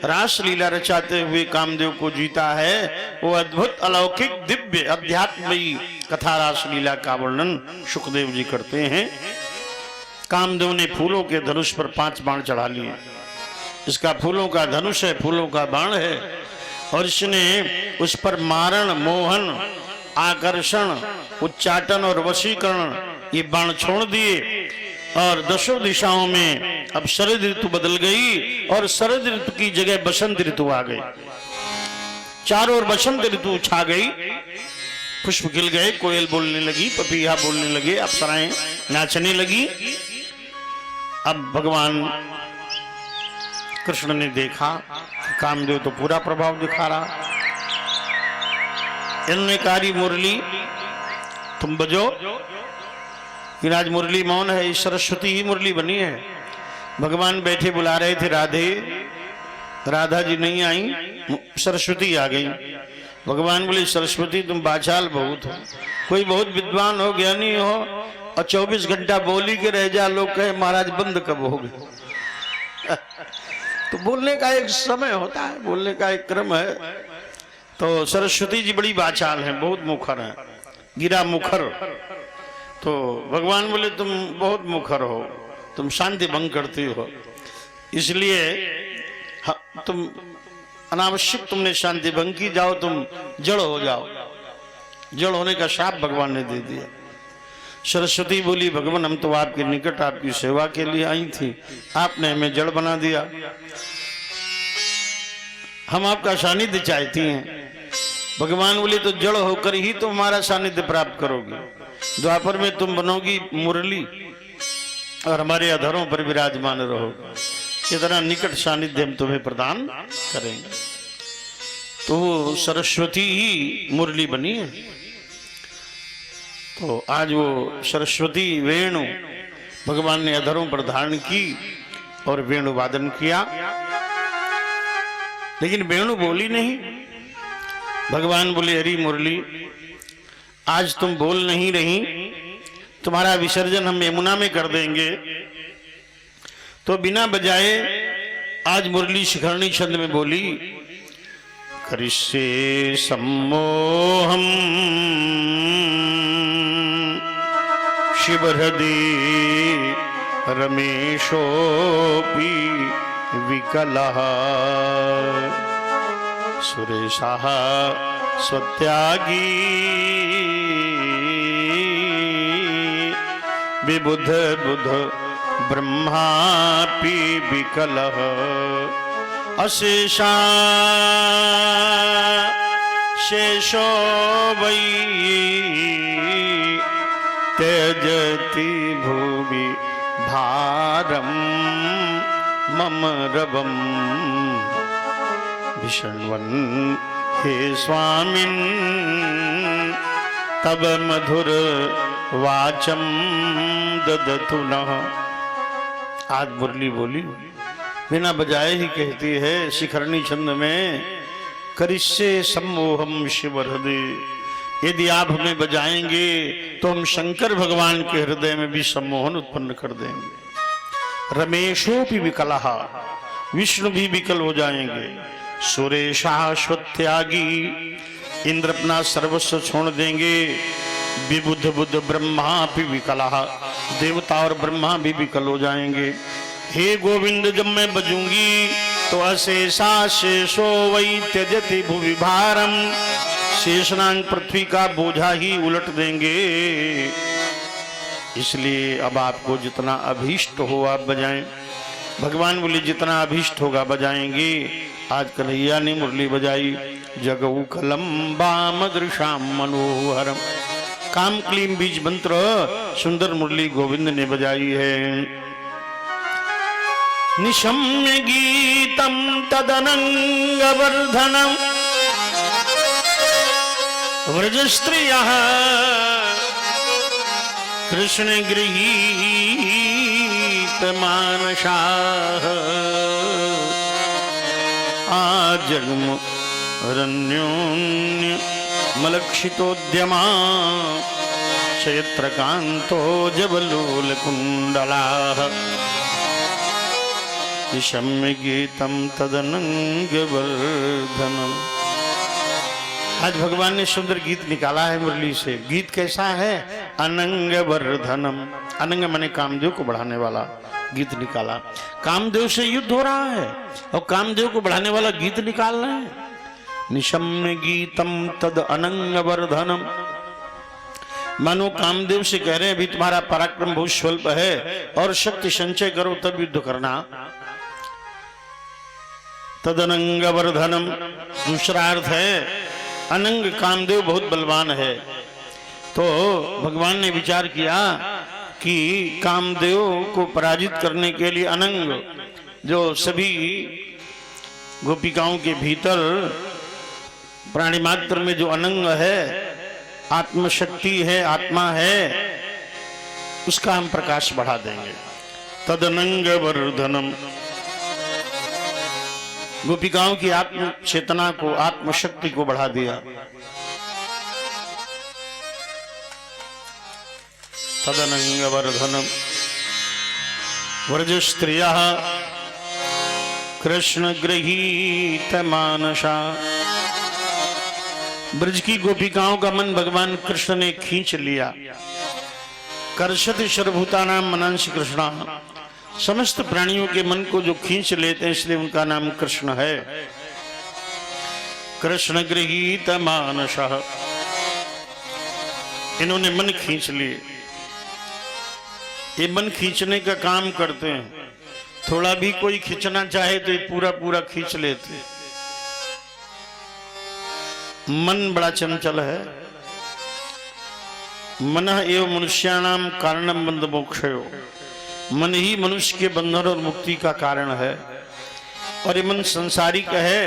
रासलीला रचाते हुए कामदेव को जीता है। वो अद्भुत अलौकिक दिव्य अध्यात्मयी कथा रासलीला का वर्णन सुखदेव जी करते हैं। कामदेव ने फूलों के धनुष पर 5 बाण चढ़ा लिए। इसका फूलों का धनुष है, फूलों का बाण है, और इसने उस पर मारण, मोहन, आकर्षण, उच्चाटन और वशीकरण ये बाण छोड़ दिए। और दशों दिशाओं में अब शरद ऋतु बदल गई और शरद ऋतु की जगह बसंत ऋतु आ गई। चारों ओर बसंत ऋतु छा गई। पुष्प खिल गए, कोयल बोलने लगी, पपीहा बोलने लगे, अप्सराएं नाचने लगी। अब भगवान कृष्ण ने देखा कामदेव तो पूरा प्रभाव दिखा रहा। इन्होंने कारी मुरली तुम बजो। आज मुरली मौन है, सरस्वती ही मुरली बनी है। भगवान बैठे बुला रहे थे राधे, राधा जी नहीं आई, सरस्वती आ गई। भगवान बोले, सरस्वती तुम बाचाल बहुत हो, कोई बहुत विद्वान हो, ज्ञानी हो, और 24 घंटा बोली के रह जा, लोग कहे महाराज बंद कब हो गए। तो बोलने का एक समय होता है, बोलने का एक क्रम है। तो सरस्वती जी बड़ी बाचाल हैं, बहुत मुखर हैं, गिरा मुखर। तो भगवान बोले, तुम बहुत मुखर हो, तुम शांति भंग करती हो, इसलिए तुम अनावश्यक तुमने शांति भंग की, जाओ तुम जड़ हो जाओ। जड़ होने का शाप भगवान ने दे दिया। सरस्वती बोली, भगवान हम तो आपके निकट आपकी सेवा के लिए आई थी, आपने हमें जड़ बना दिया। हम आपका सानिध्य चाहती हैं। भगवान बोले, तो जड़ होकर ही तुम हमारा सानिध्य प्राप्त करोगी। द्वापर में तुम बनोगी मुरली और हमारे अधरों पर विराजमान रहोगे। इतना निकट सानिध्य हम तुम्हें प्रदान करेंगे। तो सरस्वती ही मुरली बनी है। तो आज वो सरस्वती वेणु भगवान ने अधरों पर धारण की और वेणु वादन किया, लेकिन वेणु बोली नहीं। भगवान बोले, हरी मुरली आज तुम बोल नहीं रही, तुम्हारा विसर्जन हम यमुना में कर देंगे। तो बिना बजाए आज मुरली शिखरणी छंद में बोली, करिष्ये सम्मोहम शिवहृदि रमेशोऽपि विकलः सुरेशः स्वत्यागी विबुध बुध ब्रह्मापि विकलः अशेषा शेषो वै त्यजति भुवि भारम मम रवम विशृण्वन् हे स्वामिन् तब मधुर वाचम ददतु नः। आज मुरली बोली बिना बजाए ही कहती है शिखरणी छंद में, करिष्ये सम्मोहम शिव हृदय। यदि आप हमें बजाएंगे तो हम शंकर भगवान के हृदय में भी सम्मोहन उत्पन्न कर देंगे। रमेशोपि विकलः, विष्णु भी विकल हो जाएंगे। सुरेशा स्वत्यागी, इंद्र अपना सर्वस्व छोड़ देंगे। विबुध बुध ब्रह्मा भी विकलः, देवता और ब्रह्मा भी विकल हो जाएंगे। हे गोविंद जब मैं बजूंगी तो अशेषा शेषो वै त्यजति भुवि भारम, शेषनाग पृथ्वी का बोझा ही उलट देंगे। इसलिए अब आपको जितना अभीष्ट हो आप बजाएं। भगवान बोले जितना अभीष्ट होगा बजाएंगे। आज कन्हैया ने मुरली बजाई, जगऊ कलम बाम दृशाम मनोहरम। काम क्लीम बीज मंत्र सुंदर मुरली गोविंद ने बजाई है। निशम्य गीतम तदनंग वर्धनम व्रज स्त्रियः कृष्ण गृहीत मानसाः आजन्म रण्योन्य मलक्षितोद्यमा क्षेत्रकांतो जबलोल कुंडलाः निशम्य गीतम तदनंग वर्धनम। आज भगवान ने सुंदर गीत निकाला है मुरली से। गीत कैसा है? अनंग वर्धनम। अनंग माने कामदेव को बढ़ाने वाला गीत निकाला। कामदेव से युद्ध हो रहा है और कामदेव को बढ़ाने वाला गीत निकाल रहे हैं। निशम्य गीतम तद अनंग वर्धनम, मानो कामदेव से कह रहे हैं अभी तुम्हारा पराक्रम बहुत स्वल्प है और शक्ति संचय करो तब युद्ध करना। तदनंग वर्धनम दूसरा अर्थ है अनंग, कामदेव बहुत बलवान है। तो भगवान ने विचार किया कि कामदेव को पराजित करने के लिए अनंग, जो सभी गोपिकाओं के भीतर प्राणी मात्र में जो अनंग है, आत्मशक्ति है, आत्मा है, उसका हम प्रकाश बढ़ा देंगे। तदनंग वर्धनम, गोपिकाओं की आत्म चेतना को, आत्मशक्ति को बढ़ा दिया। तदनंग वर्धनम व्रज स्त्रियः कृष्ण गृहीत मानसा। ब्रज की गोपिकाओं का मन भगवान कृष्ण ने खींच लिया। कर्षति सर्वभूतानां मनांसि कृष्णा, समस्त प्राणियों के मन को जो खींच लेते हैं इसलिए उनका नाम कृष्ण है। कृष्ण गृहीत मानसः, इन्होंने मन खींच लिए। ये मन खींचने का काम करते हैं। थोड़ा भी कोई खींचना चाहे तो ये पूरा पूरा खींच लेते। मन बड़ा चंचल है। मनः एव मनुष्याणाम कारणम बंध मोक्षयो, मन ही मनुष्य के बंधन और मुक्ति का कारण है। और ये मन संसारिक है।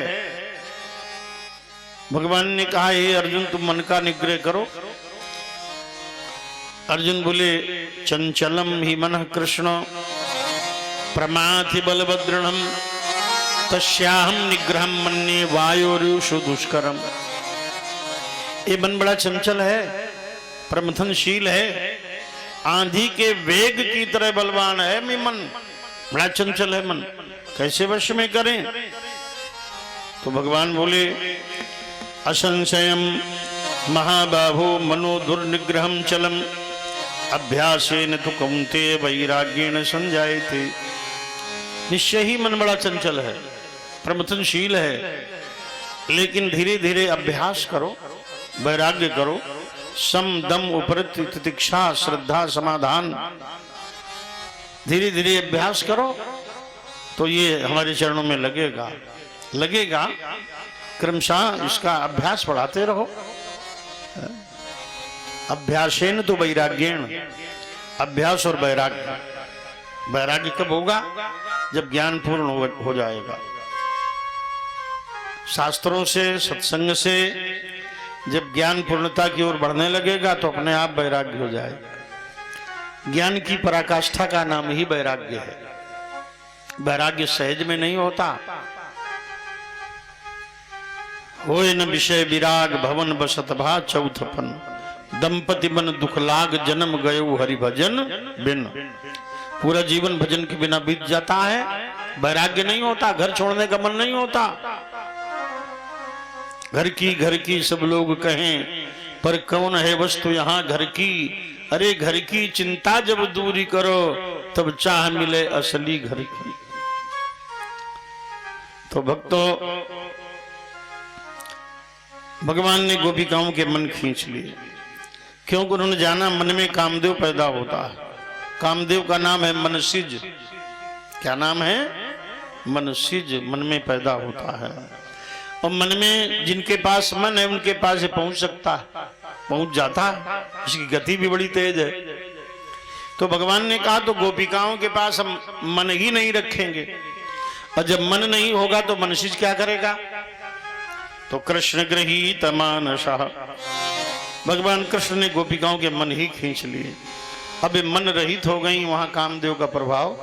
भगवान ने कहा हे अर्जुन तुम मन का निग्रह करो। अर्जुन बोले चंचलम ही मनः कृष्ण प्रमाथि बलभद्रणम तस्याहम निग्रहम मन्ये वायोरुषु दुष्करम। ये मन बड़ा चंचल है, प्रमथनशील है, आंधी के वेग की तरह बलवान है। मैं मन बड़ा चंचल है, मन कैसे वश में करें? तो भगवान बोले असंशयम महाबाहो मनो दुर्निग्रहम चलम अभ्यासेन तु कौन्तेय वैराग्येन संजायते। निश्चय ही मन बड़ा चंचल है, प्रमथनशील है, लेकिन धीरे धीरे अभ्यास करो, वैराग्य करो, सम दम उपरति तितिक्षा श्रद्धा समाधान, धीरे धीरे अभ्यास करो तो ये हमारे चरणों में लगेगा। क्रमशः इसका अभ्यास बढ़ाते रहो। अभ्यासेन तो वैराग्येण, अभ्यास और वैराग्य। वैराग्य कब होगा? जब ज्ञान पूर्ण हो जाएगा। शास्त्रों से, सत्संग से जब ज्ञान पूर्णता की ओर बढ़ने लगेगा तो अपने आप वैराग्य हो जाएगा। ज्ञान की पराकाष्ठा का नाम ही वैराग्य है। वैराग्य सहज में नहीं होता। होए न विषय विराग भवन बसत भा चौथपन, दंपति बन दुख लाग जन्म गयो हरि भजन बिन। पूरा जीवन भजन के बिना बीत जाता है, वैराग्य नहीं होता, घर छोड़ने का मन नहीं होता। घर की सब लोग कहें, पर कौन है वस्तु यहाँ घर की। अरे घर की चिंता जब दूरी करो, तब चाह मिले असली घर की। तो भक्तों, भगवान ने गोपिकाओं के मन खींच लिए, क्योंकि उन्होंने जाना मन में कामदेव पैदा होता है। कामदेव का नाम है मनसिज। क्या नाम है? मनसिज। मन में पैदा होता है, और मन में जिनके पास मन है उनके पास पहुंच सकता है, पहुंच जाता है। इसकी गति भी बड़ी तेज है। तो भगवान ने कहा तो गोपिकाओं के पास हम मन ही नहीं रखेंगे, और जब मन नहीं होगा तो मनसिज क्या करेगा? तो कृष्ण गृहीत मानसः, भगवान कृष्ण ने गोपिकाओं के मन ही खींच लिए। अब मन रहित हो गई, वहां कामदेव का प्रभाव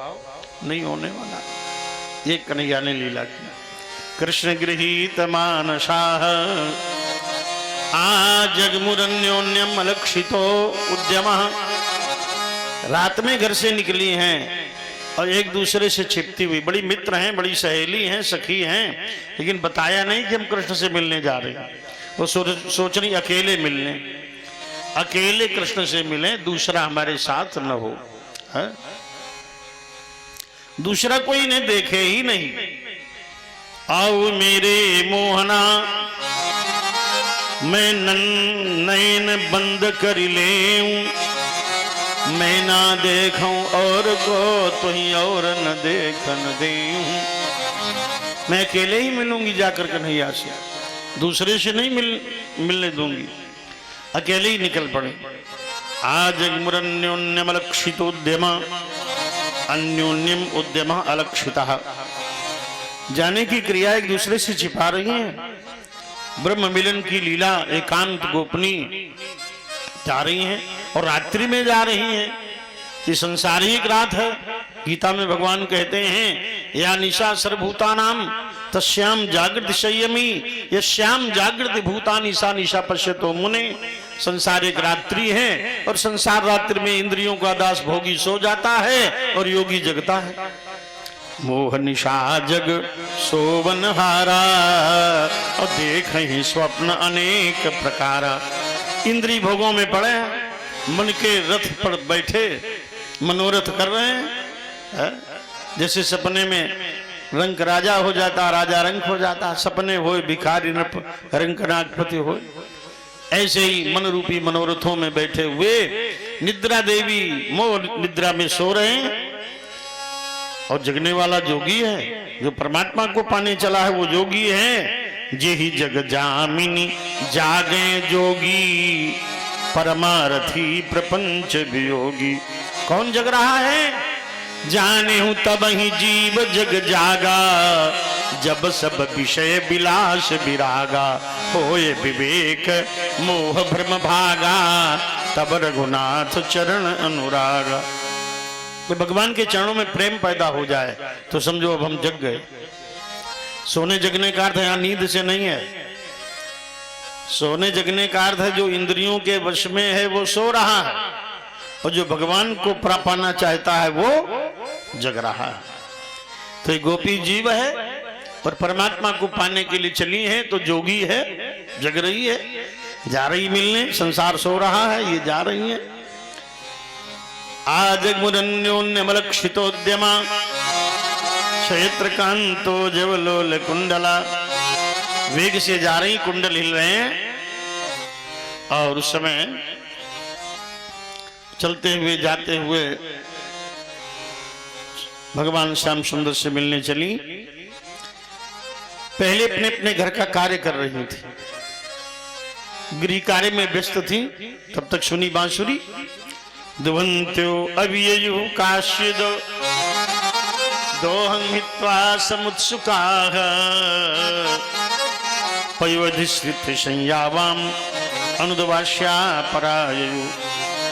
नहीं होने वाला। ये कन्हैया ने लीला की। कृष्ण गृहीत मानसाः आजगमुरन्योन्यम अलक्षितो उद्यमः। रात में घर से निकली हैं और एक दूसरे से छिपती हुई, बड़ी मित्र हैं, बड़ी सहेली हैं, सखी हैं, लेकिन बताया नहीं कि हम कृष्ण से मिलने जा रहे हैं। वो सोच रही अकेले मिलने, अकेले कृष्ण से मिले, दूसरा हमारे साथ न हो, है? दूसरा कोई ने देखे ही नहीं। आओ मेरे मोहना, मैं नयन बंद कर लेऊं, मैं ना देखूं और को तुही और न देखन देऊं। मैं अकेले ही मिलूंगी जाकर कन्हैया से, दूसरे से नहीं मिलने दूंगी, अकेले ही निकल पड़े। आज मुरन्योन्यम अलक्षितोद्यम, अन्योन्यम उद्यम अलक्षितः। जाने की क्रिया एक दूसरे से छिपा रही हैं। ब्रह्म मिलन की लीला एकांत गोपनीय जा रही हैं, और रात्रि में जा रही हैं। ये संसारिक रात है। गीता में भगवान कहते हैं, या निशा सर्वभूतानाम तस्याम जागृत संयमी, यस्याम जागृत भूतानि सा निशा पश्यतो मुने। संसारिक रात्रि है, और संसार रात्रि में इंद्रियों का दास भोगी सो जाता है और योगी जगता है। मोह निशा जग सोवन हारा, और देख ही स्वप्न अनेक प्रकारा। इंद्री भोगों में पड़े, मन के रथ पर बैठे मनोरथ कर रहे हैं। जैसे सपने में रंक राजा हो जाता, राजा रंक हो जाता, सपने होए भिखारी रंक नागपति होए। ऐसे ही मन रूपी मनोरथों में बैठे हुए निद्रा देवी मोह निद्रा में सो रहे हैं, और जगने वाला जोगी है, जो परमात्मा को पाने चला है वो जोगी है। जेहि जग जामिनी जागे जोगी, परमारथी प्रपंच वियोगी। कौन जग रहा है? जाने हूं तब ही जीव जग जागा, जब सब विषय विलास विरागा। होए विवेक मोह भ्रम भागा, तब रघुनाथ चरण अनुरागा। तो भगवान के चरणों में प्रेम पैदा हो जाए तो समझो अब हम जग गए। सोने जगने का अर्थ यहाँ नींद से नहीं है। सोने जगने का अर्थ है जो इंद्रियों के वश में है वो सो रहा है, और जो भगवान को पाना चाहता है वो जग रहा है। तो ये गोपी जीव है और परमात्मा को पाने के लिए चली है, तो जोगी है, जग रही है, जा रही मिलने। संसार सो रहा है, ये जा रही है। आज मुरन्योन्यमलक्षितोद्यमा, क्षेत्र कांतो जवलोल कुंडला। वेग से जा रही, कुंडल हिल रहे हैं। और उस समय चलते हुए जाते हुए भगवान श्याम सुंदर से मिलने चली। पहले अपने अपने घर का कार्य कर रही थी, गृह कार्य में व्यस्त थी। तब तक सुनी बांसुरी, दुवंत्यो अभिययु काश्यद दोहं हित्वा समुत्सुकाः पयोधिश्रित संयावाम अनुदवास्या पराययु।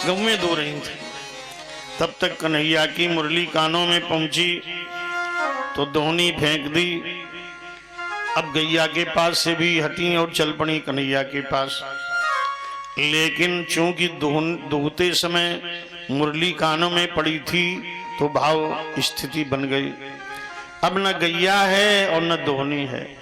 गऊ में दो रही थी। तब तक कन्हैया की मुरली कानों में पहुंची तो दोहनी फेंक दी। अब गैया के पास से भी हटी और चल पड़ी कन्हैया के पास। लेकिन चूंकि दोहते समय मुरली कानों में पड़ी थी तो भाव स्थिति बन गई। अब न गैया है और न दोहनी है।